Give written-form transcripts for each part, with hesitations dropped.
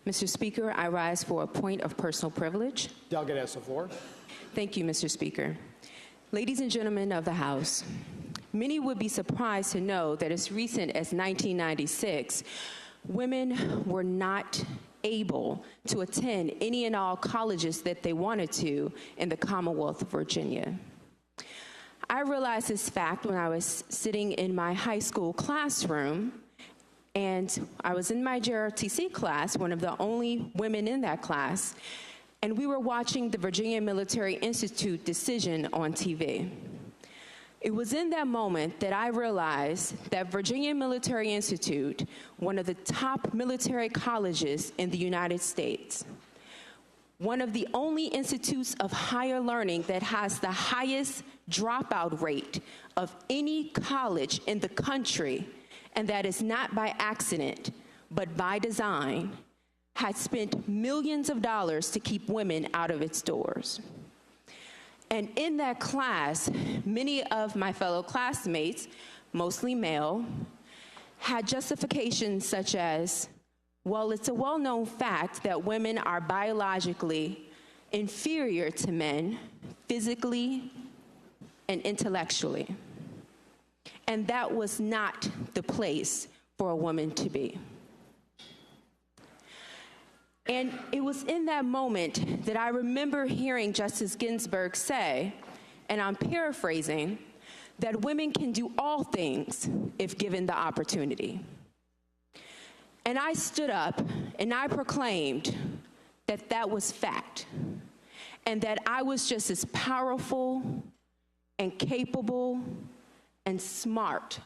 Mr. Speaker, I rise for a point of personal privilege. Delegate has the floor. Thank you, Mr. Speaker. Ladies and gentlemen of the House, many would be surprised to know that as recent as 1996, women were not able to attend any and all colleges that they wanted to in the Commonwealth of Virginia. I realized this fact when I was sitting in my high school classroom, and I was in my JROTC class, one of the only women in that class, and we were watching the Virginia Military Institute decision on TV. It was in that moment that I realized that Virginia Military Institute, one of the top military colleges in the United States, one of the only institutes of higher learning that has the highest dropout rate of any college in the country, and that is not by accident, but by design, had spent millions of dollars to keep women out of its doors. And in that class, many of my fellow classmates, mostly male, had justifications such as, well, it's a well-known fact that women are biologically inferior to men, physically and intellectually. And that was not the place for a woman to be. And it was in that moment that I remember hearing Justice Ginsburg say, and I'm paraphrasing, that women can do all things if given the opportunity. And I stood up and I proclaimed that that was fact, and that I was just as powerful and capable and smart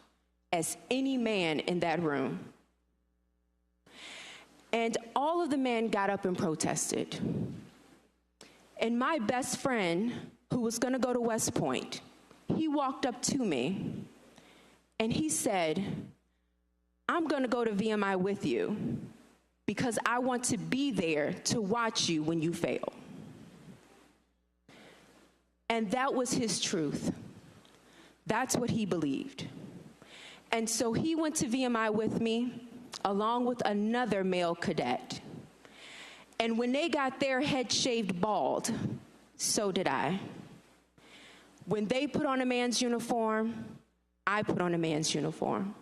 as any man in that room. And all of the men got up and protested. And my best friend, who was going to go to West Point, he walked up to me and he said, I'm going to go to VMI with you because I want to be there to watch you when you fail. And that was his truth. That's what he believed. And so he went to VMI with me, along with another male cadet. And when they got their head shaved bald, so did I. When they put on a man's uniform, I put on a man's uniform.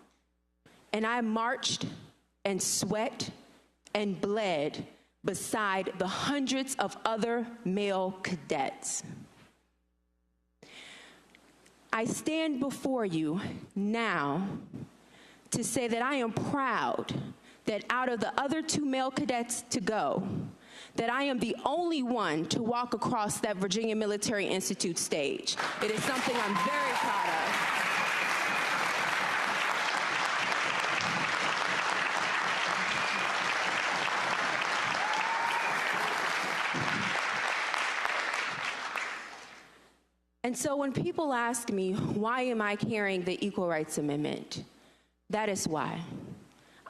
And I marched and sweat and bled beside the hundreds of other male cadets. I stand before you now to say that I am proud that out of the other two male cadets to go, that I am the only one to walk across that Virginia Military Institute stage. It is something I'm very proud of. And so when people ask me, why am I carrying the Equal Rights Amendment? That is why.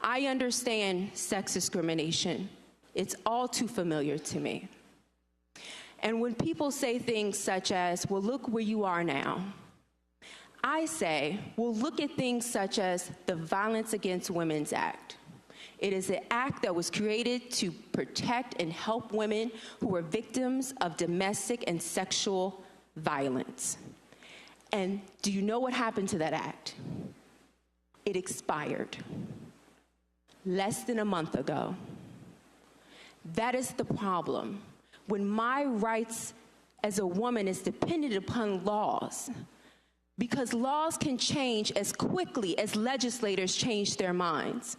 I understand sex discrimination. It's all too familiar to me. And when people say things such as, well, look where you are now, I say, well, look at things such as the Violence Against Women's Act. It is an act that was created to protect and help women who are victims of domestic and sexual violence. And do you know what happened to that act? It expired less than a month ago. That is the problem. When my rights as a woman is dependent upon laws, because laws can change as quickly as legislators change their minds.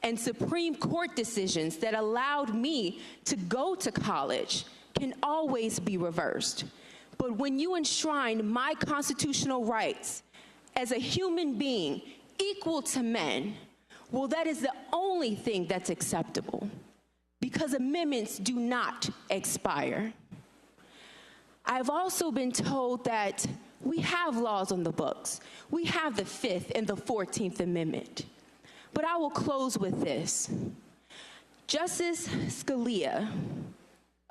And Supreme Court decisions that allowed me to go to college can always be reversed. But when you enshrine my constitutional rights as a human being equal to men, well, that is the only thing that's acceptable, because amendments do not expire. I've also been told that we have laws on the books. We have the 5th and the 14th Amendment. But I will close with this. Justice Scalia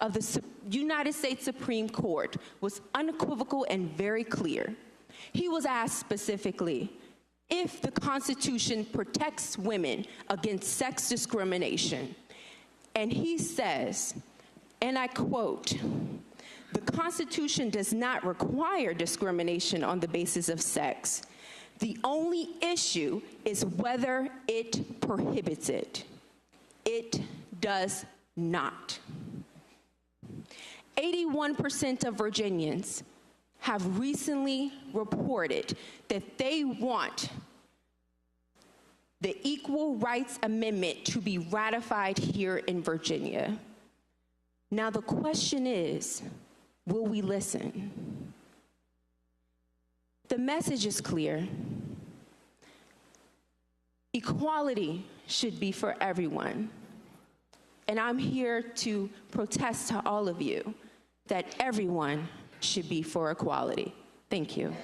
of the United States Supreme Court was unequivocal and very clear. He was asked specifically, if the Constitution protects women against sex discrimination, And he says, and I quote, "The Constitution does not require discrimination on the basis of sex. The only issue is whether it prohibits it. It does not." 81% of Virginians have recently reported that they want the Equal Rights Amendment to be ratified here in Virginia. Now the question is, will we listen? The message is clear. Equality should be for everyone. And I'm here to protest to all of you that everyone should be for equality. Thank you.